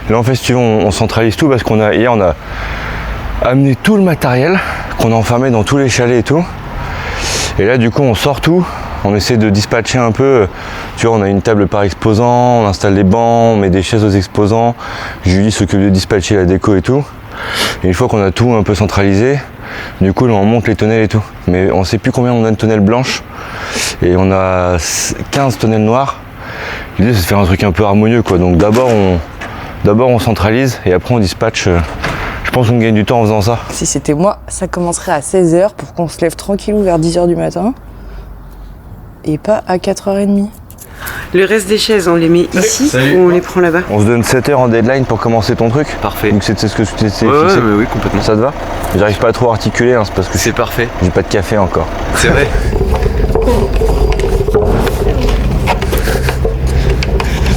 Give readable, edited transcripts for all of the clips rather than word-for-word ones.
Là en fait si tu veux on centralise tout parce hier on a amené tout le matériel qu'on a enfermé dans tous les chalets et tout. Et là du coup on sort tout, on essaie de dispatcher un peu, tu vois on a une table par exposant, on installe des bancs, on met des chaises aux exposants, Julie s'occupe de dispatcher la déco et tout. Et une fois qu'on a tout un peu centralisé, du coup là on monte les tonnelles et tout. Mais on sait plus combien on a de tonnelles blanches et on a 15 tonnelles noires. L'idée c'est de faire un truc un peu harmonieux quoi, donc d'abord on centralise et après on dispatche. Je pense qu'on gagne du temps en faisant ça. Si c'était moi, ça commencerait à 16h pour qu'on se lève tranquillou vers 10h du matin. Et pas à 4h30. Le reste des chaises, on les met ici ou on les prend là-bas? On se donne 7h en deadline pour commencer ton truc. Parfait. Donc c'est ce que tu t'es fixé. Ouais, oui, complètement. Ça te va? J'arrive pas à trop articuler, hein, c'est parce que c'est parfait. J'ai pas de café encore. C'est vrai.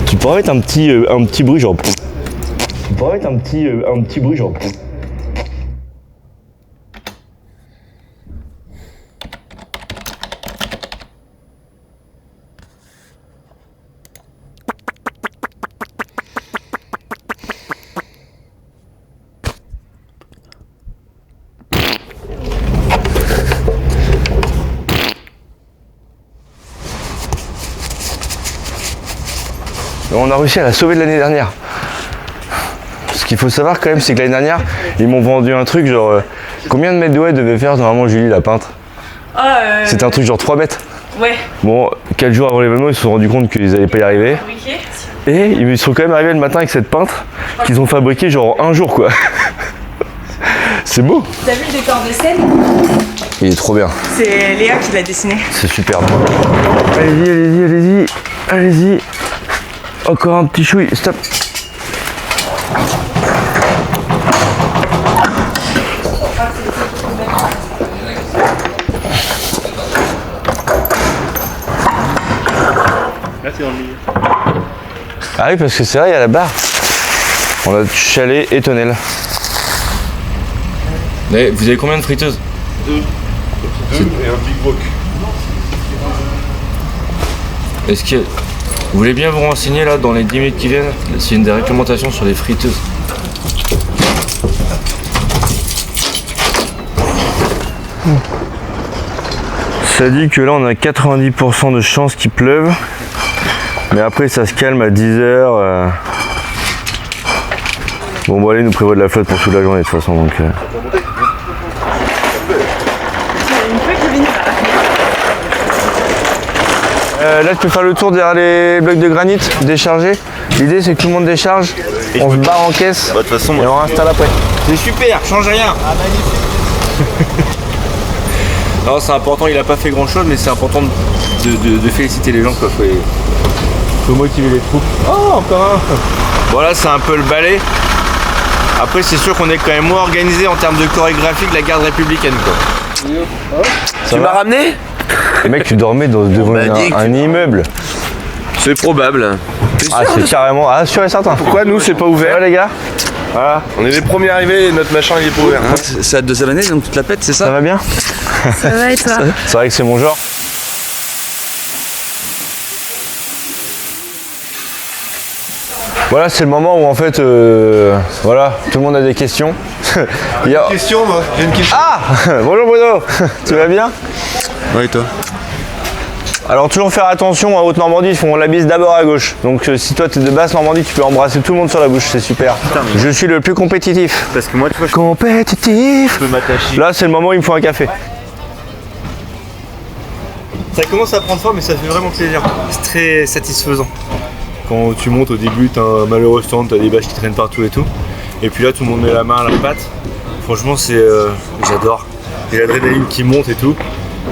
Tu pourrais mettre un petit bruit genre. Tu pourrais mettre un petit bruit genre. On a réussi à la sauver de l'année dernière. Ce qu'il faut savoir quand même, c'est que l'année dernière, ils m'ont vendu un truc genre... combien de mètres de haut devait faire normalement Julie la peintre? C'était un truc genre 3 mètres. Ouais. Bon, 4 jours avant l'événement, ils se sont rendus compte qu'ils n'allaient pas y arriver. Et ils sont quand même arrivés le matin avec cette peintre qu'ils ont fabriquée genre un jour quoi. C'est beau. T'as vu le décor de scène? Il est trop bien. C'est Léa qui l'a dessiné. C'est superbe. Allez-y. Encore un petit chouille, stop. Là c'est dans le milieu. Ah oui parce que c'est vrai, il y a la barre. On a chalet et tonnelle. Vous avez combien de friteuses? 2 et un Big Wok. Est-ce que vous voulez bien vous renseigner là dans les 10 minutes qui viennent s'il y a une des réglementations sur les friteuses? Ça dit que là on a 90% de chances qu'il pleuve. Mais après ça se calme à 10h. Bon bon allez, nous prévoit de la flotte pour toute la journée de toute façon donc. Là tu peux faire le tour derrière les blocs de granit, décharger. L'idée c'est que tout le monde décharge, on se barre en caisse Bah, de toute façon, et on installe après. C'est super, change rien. Ah magnifique. Non c'est important, il a pas fait grand chose mais c'est important de féliciter les gens quoi. Faut motiver les troupes. Oh encore un. Voilà c'est un peu le balai. Après c'est sûr qu'on est quand même moins organisé en termes de chorégraphie que la garde républicaine quoi. Tu m'as ramené? Les mecs, tu dormais devant un immeuble. C'est probable. Ah, c'est carrément. Ah, sûr et certain. Pourquoi nous c'est pas ouvert? Ouais, les gars. Voilà, on est les premiers arrivés et notre machin il est pas ouvert. C'est la deuxième année donc tu te la pètes, c'est ça? Ça va bien? Ça va et toi? C'est vrai que c'est mon genre. Voilà, c'est le moment où en fait, voilà, tout le monde a des questions. J'ai une question moi, j'ai une question. Ah bonjour Bruno, tu vas bien? Ouais et toi? Alors toujours faire attention, en Haute-Normandie, ils font la bise d'abord à gauche. Donc si toi tu es de Basse-Normandie, tu peux embrasser tout le monde sur la bouche, c'est super. Je suis le plus compétitif. Parce que moi tu vois, Compétitif. je peux m'attacher. Là c'est le moment où il me faut un café. Ça commence à prendre forme mais ça fait vraiment plaisir. C'est très satisfaisant. Quand tu montes au début, t'as un malheureux stand, t'as des bâches qui traînent partout et tout. Et puis là tout le monde met la main à la pâte. Franchement c'est... j'adore. Et l'adrénaline qui monte et tout.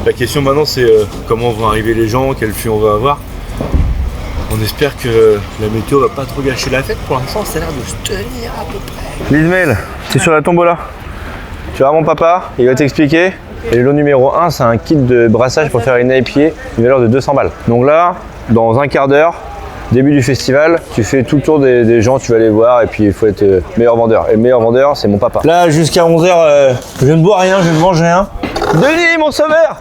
La question maintenant c'est comment vont arriver les gens, quel flux on va avoir. On espère que la météo va pas trop gâcher la fête. Pour l'instant ça a l'air de se tenir à peu près. L'Ismaël, t'es sur la tombola. Tu vas voir mon papa, il va t'expliquer. Et le lot numéro 1, c'est un kit de brassage pour faire une IPA, une valeur de 200 balles. Donc là, dans un quart d'heure, début du festival, tu fais tout le tour des gens, tu vas les voir et puis il faut être meilleur vendeur. Et le meilleur vendeur, c'est mon papa. Là, jusqu'à 11h, je ne bois rien, je ne mange rien. Denis, mon sauveur.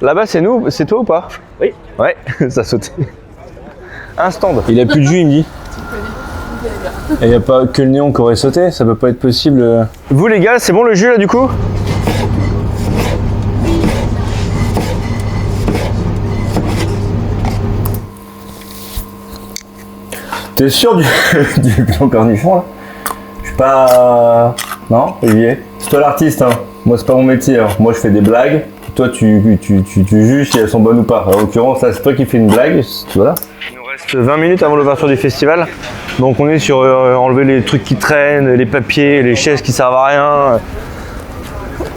Là-bas, c'est nous, c'est toi ou pas? Oui. Ouais, ça a sauté. Un stand. Il a plus de jus, il me dit. Et y a pas que le néon qui aurait sauté, ça peut pas être possible. Vous les gars, c'est bon le jus là du coup? T'es sûr du blanc cornichon là? Je suis pas... Non, Olivier? C'est toi l'artiste, hein. Moi c'est pas mon métier, hein. Moi je fais des blagues. Toi tu juges si elles sont bonnes ou pas. En l'occurrence là c'est toi qui fais une blague, tu vois. Il nous reste 20 minutes avant l'ouverture du festival. Donc on est sur enlever les trucs qui traînent, les papiers, les chaises qui servent à rien.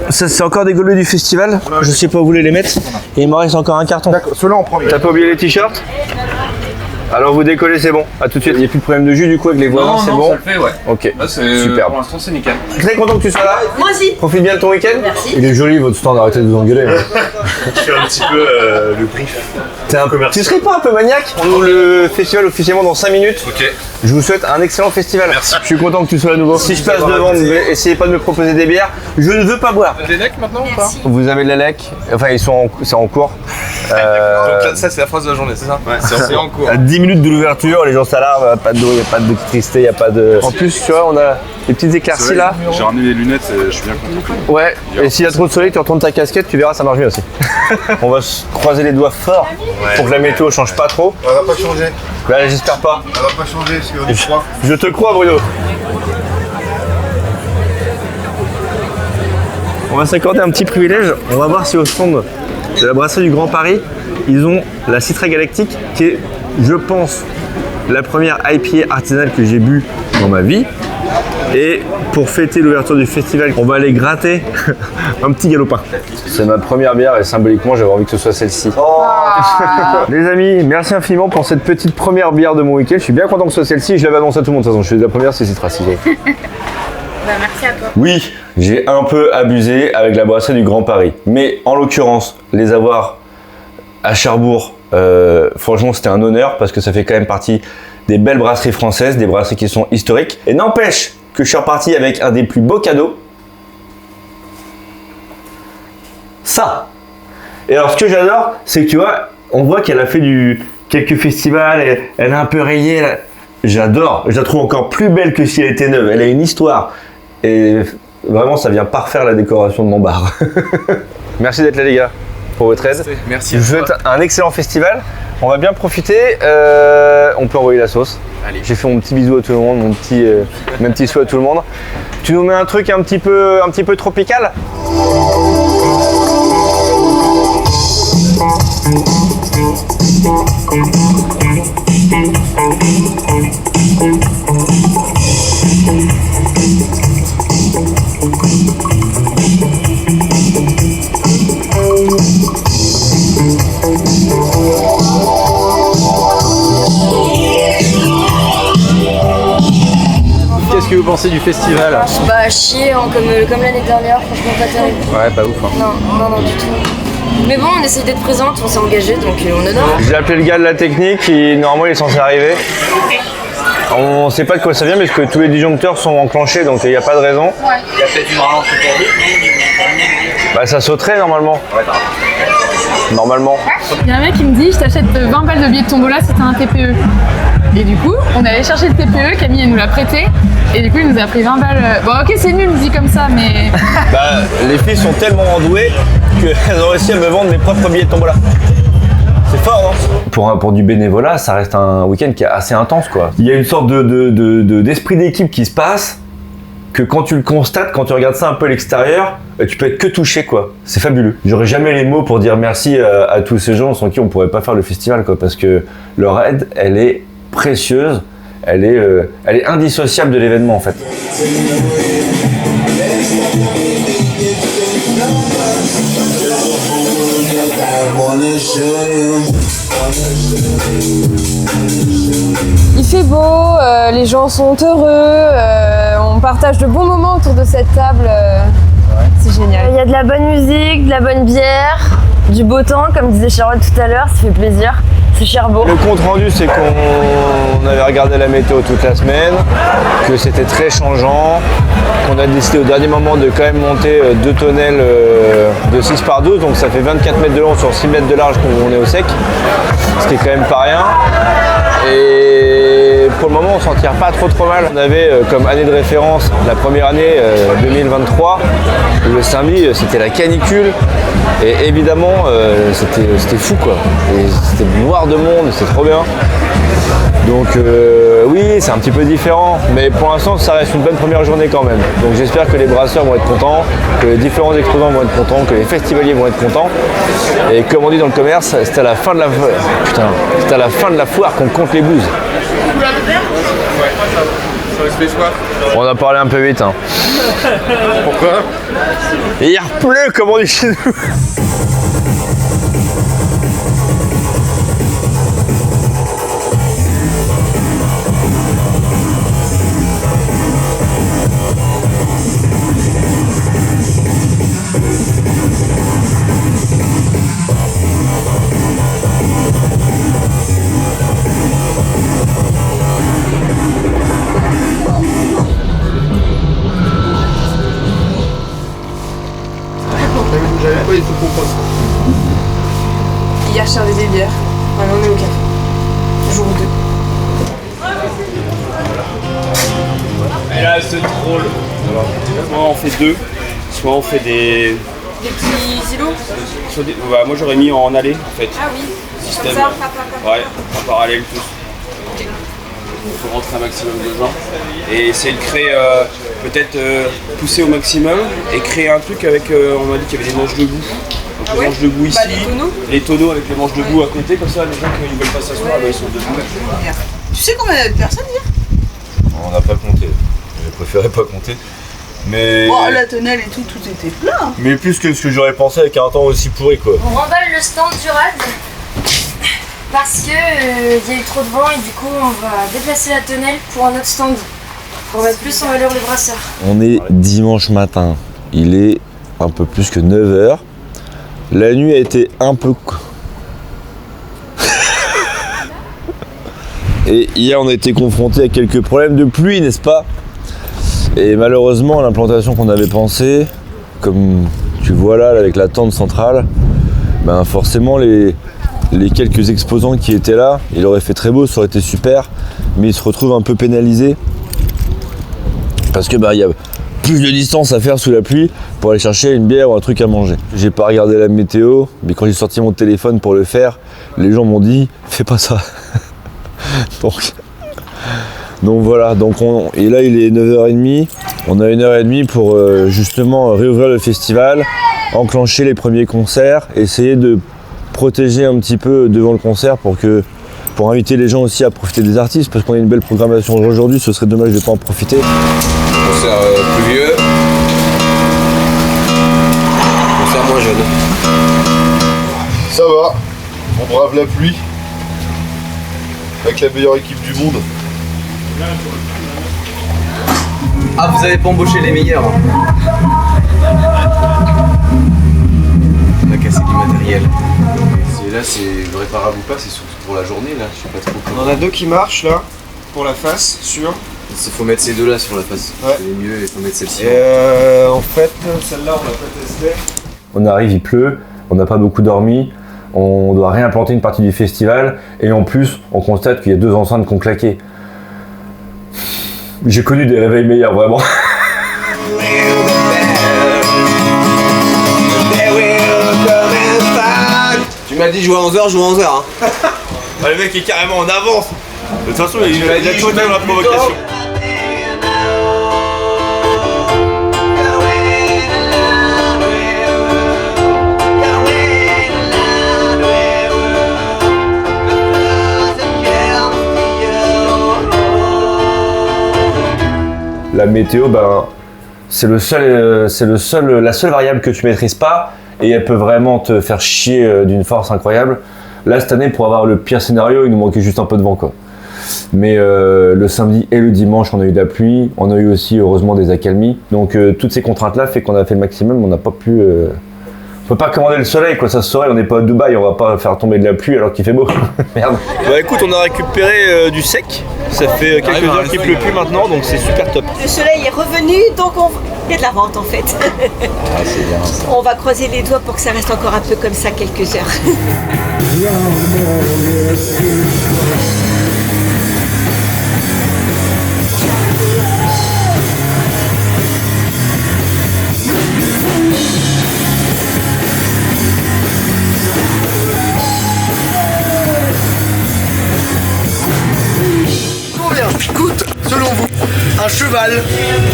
Ça c'est encore des gobelets du festival. Je sais pas où vous voulez les mettre. Et il me reste encore un carton. D'accord, ceux-là on prend. T'as pas oublié les t-shirts? Alors vous décollez, c'est bon. À tout de suite. Il n'y a plus de problème de jus du coup avec les voisins, c'est bon? Ça le fait, ouais. Ok, Là, super. Pour l'instant, c'est nickel. Très content que tu sois là. Moi aussi. Profite bien de ton week-end. Merci. Il est joli votre stand, arrêtez de vous engueuler. Je fais un petit peu le brief. Tu serais pas un peu maniaque? On ouvre le festival officiellement dans 5 minutes. Ok. Je vous souhaite un excellent festival. Merci. Je suis content que tu sois à nouveau. Si je passe devant, essayez pas de me proposer des bières. Je ne veux pas boire. Des decks maintenant ou pas? Vous avez de la lec. Enfin, c'est en cours. Donc là, ça, c'est la phrase de la journée, c'est ça? Ouais, c'est en cours. À 10 minutes de l'ouverture, les gens s'alarment, pas d'eau, il n'y a pas d'électricité, il n'y a pas de... En plus, tu vois, on a des petites éclaircies là. J'ai ramené les lunettes, je suis bien content. Ouais, et s'il y a trop de soleil, tu retournes ta casquette, tu verras, ça marche bien aussi. On va se croiser les doigts fort pour que la météo change pas trop. Elle va pas changer. Là, j'espère pas. Elle va pas changer parce qu'on y croit. Je te crois, Bruno. On va s'accorder un petit privilège. On va voir si au stand de la brasserie du Grand Paris, ils ont la Citra Galactique qui est, je pense, la première IPA artisanale que j'ai bu dans ma vie. Et pour fêter l'ouverture du festival, on va aller gratter un petit galopin. C'est ma première bière et symboliquement, j'avais envie que ce soit celle-ci. Les amis, merci infiniment pour cette petite première bière de mon week-end. Je suis bien content que ce soit celle-ci. Je l'avais annoncé à tout le monde de toute façon. Je suis la première, c'est Citra. Merci à toi. Oui, j'ai un peu abusé avec la brasserie du Grand Paris. Mais en l'occurrence, les avoir à Cherbourg, franchement, c'était un honneur parce que ça fait quand même partie des belles brasseries françaises, des brasseries qui sont historiques. Et n'empêche que je suis reparti avec un des plus beaux cadeaux. Ça. Et alors, ce que j'adore, c'est que tu vois, on voit qu'elle a fait quelques festivals, elle est un peu rayée. J'adore, je la trouve encore plus belle que si elle était neuve. Elle a une histoire. Et vraiment, ça vient parfaire la décoration de mon bar. Merci d'être là, les gars, pour votre aide. Merci. Je vous souhaite un excellent festival. On va bien profiter. On peut envoyer la sauce. Allez. J'ai fait mon petit bisou à tout le monde, mon petit souhait à tout le monde. Tu nous mets un truc un petit peu tropical? Qu'est-ce que vous pensez du festival? Bah chier, hein, comme l'année dernière, franchement pas terrible. Ouais, pas ouf. Hein. Non, du tout. Mais bon, on essaye d'être présente, on s'est engagé, donc on honore. J'ai appelé le gars de la technique qui normalement il est censé arriver. On sait pas de quoi ça vient parce que tous les disjoncteurs sont enclenchés donc il n'y a pas de raison. Il y a peut-être une rallonge pour lui. Bah ça sauterait normalement. Normalement. Il y a un mec qui me dit je t'achète 20 balles de billets de tombola si t'as un TPE. Et du coup, on est allé chercher le TPE, Camille elle nous l'a prêté. Et du coup, il nous a pris 20 balles. Bon, ok, c'est nul, dit comme ça, mais. Bah, les filles sont tellement endouées qu'elles ont réussi à me vendre mes propres billets de tombola. C'est fort, hein? Pour du bénévolat, ça reste un week-end qui est assez intense, quoi. Il y a une sorte d'esprit d'équipe qui se passe, que quand tu le constates, quand tu regardes ça un peu à l'extérieur, tu peux être que touché, quoi. C'est fabuleux. J'aurais jamais les mots pour dire merci à tous ces gens sans qui on pourrait pas faire le festival, quoi, parce que leur aide, elle est précieuse, elle est indissociable de l'événement, en fait. Il fait beau, les gens sont heureux, on partage de bons moments autour de cette table. C'est génial. Il y a de la bonne musique, de la bonne bière, du beau temps, comme disait Charlotte tout à l'heure, ça fait plaisir. C'est Cherbourg. Le compte rendu, c'est qu'on avait regardé la météo toute la semaine, que c'était très changeant, qu'on a décidé au dernier moment de quand même monter 2 tonnelles de 6 par 12, donc ça fait 24 mètres de long sur 6 mètres de large quand on est au sec, ce qui est quand même pas rien. Et pour le moment on s'en tire pas trop mal. On avait comme année de référence la première année 2023 où le samedi c'était la canicule et évidemment c'était fou quoi. Et c'était noir de monde, c'était trop bien. Donc oui, c'est un petit peu différent, mais pour l'instant ça reste une bonne première journée quand même. Donc j'espère que les brasseurs vont être contents, que les différents exposants vont être contents, que les festivaliers vont être contents. Et comme on dit dans le commerce, c'est à la fin de la foire qu'on compte les bouses. On a parlé un peu vite. Hein. Pourquoi? Et il pleut comme on dit chez nous. J'avais pas du tout compris. Hier, je servais des bières. Maintenant, on est au café. Jour 2. Et là, c'est drôle. Soit on fait deux, soit on fait des petits îlots. Bah, moi, j'aurais mis en allée, en fait. Ah oui. Système. Comme ça. Ouais, en parallèle tous. Il faut rentrer un maximum de gens et essayer de créer, peut-être pousser au maximum et créer un truc avec, on m'a dit qu'il y avait des manches debout. Donc les manches debout ici, les tonneaux avec les manches debout à côté, comme ça les gens qui ne veulent pas s'asseoir, ils sont debout. Tu sais combien il y a de personnes hier? On n'a pas compté. Je préférais pas compter. Mais... Oh, la tonnelle et tout était plein. Mais plus que ce que j'aurais pensé avec un temps aussi pourri quoi. On remballe le stand du RAD parce que y a eu trop de vent et du coup on va déplacer la tonnelle pour un autre stand pour mettre plus en valeur les brasseurs. On est dimanche matin, il est un peu plus que 9h. La nuit a été un peu... Et hier on a été confronté à quelques problèmes de pluie, n'est-ce pas? Et malheureusement l'implantation qu'on avait pensée, comme tu vois là avec la tente centrale, ben forcément les quelques exposants qui étaient là, il aurait fait très beau, ça aurait été super, mais ils se retrouvent un peu pénalisés parce que bah il y a plus de distance à faire sous la pluie pour aller chercher une bière ou un truc à manger. J'ai pas regardé la météo, mais quand j'ai sorti mon téléphone pour le faire, les gens m'ont dit fais pas ça. donc voilà, et là il est 9h30, on a 1h30 pour justement réouvrir le festival, enclencher les premiers concerts, essayer de protéger un petit peu devant le concert pour inviter les gens aussi à profiter des artistes parce qu'on a une belle programmation aujourd'hui, ce serait dommage de ne pas en profiter. Concert plus vieux, concert moins jeune. Ça va, on brave la pluie avec la meilleure équipe du monde. Ah, vous avez pas embauché les meilleurs. On a cassé du matériel. Là, c'est réparable ou pas, c'est surtout pour la journée là, je sais pas trop comment. On en a deux qui marchent là, pour la face, sûr. Il faut mettre ces deux là sur la face. Ouais. C'est mieux, il faut mettre celle-ci. En fait, celle-là on l'a pas testée. On arrive, il pleut, on n'a pas beaucoup dormi, on doit réimplanter une partie du festival et en plus on constate qu'il y a 2 enceintes qui ont claqué. J'ai connu des réveils meilleurs vraiment. Tu m'as dit jouer à 11h, joue à 11h. Hein. Bah, le mec est carrément en avance. De toute façon, il a toujours été dans la provocation. La météo, ben, c'est la seule variable que tu maîtrises pas et elle peut vraiment te faire chier d'une force incroyable. Là, cette année, pour avoir le pire scénario, il nous manquait juste un peu de vent, quoi. Mais le samedi et le dimanche, on a eu de la pluie, on a eu aussi heureusement des accalmies. Donc toutes ces contraintes-là fait qu'on a fait le maximum, on n'a pas pu... On peut pas commander le soleil, quoi, ça se saurait, on n'est pas à Dubaï, on va pas faire tomber de la pluie alors qu'il fait beau. Merde. Bah écoute, on a récupéré du sec, ça fait quelques heures qu'il pleut plus maintenant, donc c'est super top. Le soleil est revenu, donc il y a de la vente en fait. Ah, c'est bien ça. On va croiser les doigts pour que ça reste encore un peu comme ça quelques heures. un cheval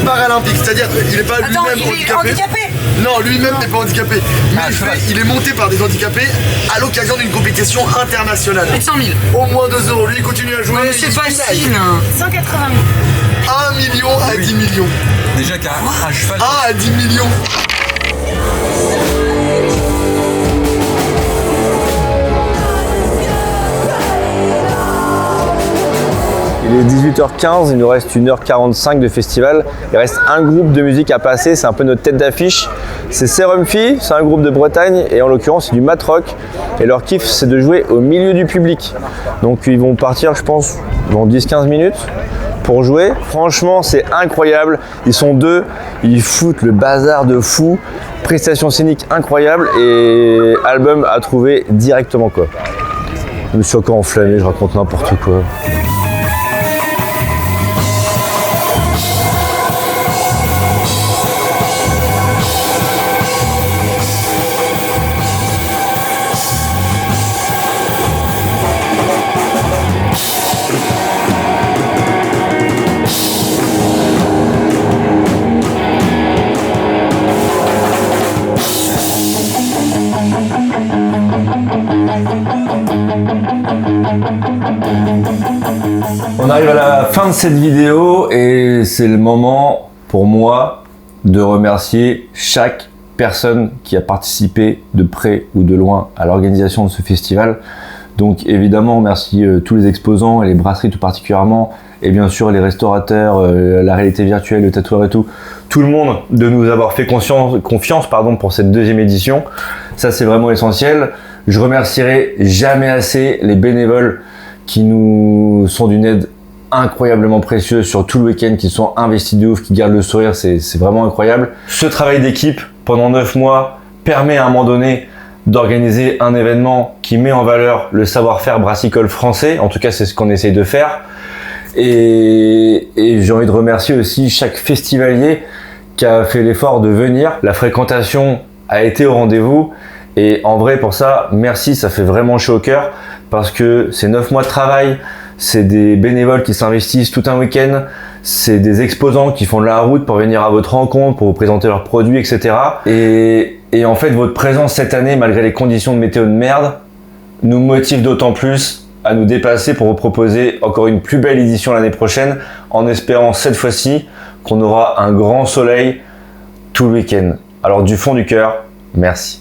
paralympique. C'est-à-dire qu'il n'est pas lui-même handicapé. Non, lui-même n'est pas handicapé. Mais il est monté par des handicapés à l'occasion d'une compétition internationale. Et 100 000. Au moins 2 euros. Lui, il continue à jouer. Non, mais c'est facile. 180 000. 1 million à 10 millions. Déjà qu'un cheval. 1 à 10 millions. Il est 18h15, il nous reste 1h45 de festival. Il reste un groupe de musique à passer, c'est un peu notre tête d'affiche. C'est Serumfi, c'est un groupe de Bretagne et en l'occurrence c'est du mat rock. Et leur kiff c'est de jouer au milieu du public. Donc ils vont partir je pense dans 10-15 minutes pour jouer. Franchement c'est incroyable, ils sont deux, ils foutent le bazar de fou. Prestation scénique incroyable et album à trouver directement quoi. Je me suis encore enflammé, je raconte n'importe quoi. On arrive à la fin de cette vidéo et c'est le moment pour moi de remercier chaque personne qui a participé de près ou de loin à l'organisation de ce festival. Donc évidemment, merci tous les exposants et les brasseries tout particulièrement, et bien sûr les restaurateurs, la réalité virtuelle, le tatoueur et tout le monde de nous avoir fait confiance pour cette deuxième édition. Ça c'est vraiment essentiel. Je remercierai jamais assez les bénévoles qui nous sont d'une aide incroyablement précieuse sur tout le week-end, qui sont investis de ouf, qui gardent le sourire, c'est vraiment incroyable. Ce travail d'équipe pendant 9 mois permet à un moment donné d'organiser un événement qui met en valeur le savoir-faire brassicole français, en tout cas c'est ce qu'on essaye de faire. Et j'ai envie de remercier aussi chaque festivalier qui a fait l'effort de venir. La fréquentation a été au rendez-vous et en vrai pour ça, merci, ça fait vraiment chaud au cœur parce que c'est 9 mois de travail, c'est des bénévoles qui s'investissent tout un week-end, c'est des exposants qui font de la route pour venir à votre rencontre, pour vous présenter leurs produits, etc. Et en fait, votre présence cette année, malgré les conditions de météo de merde, nous motive d'autant plus à nous dépasser pour vous proposer encore une plus belle édition l'année prochaine, en espérant cette fois-ci qu'on aura un grand soleil tout le week-end. Alors du fond du cœur, merci.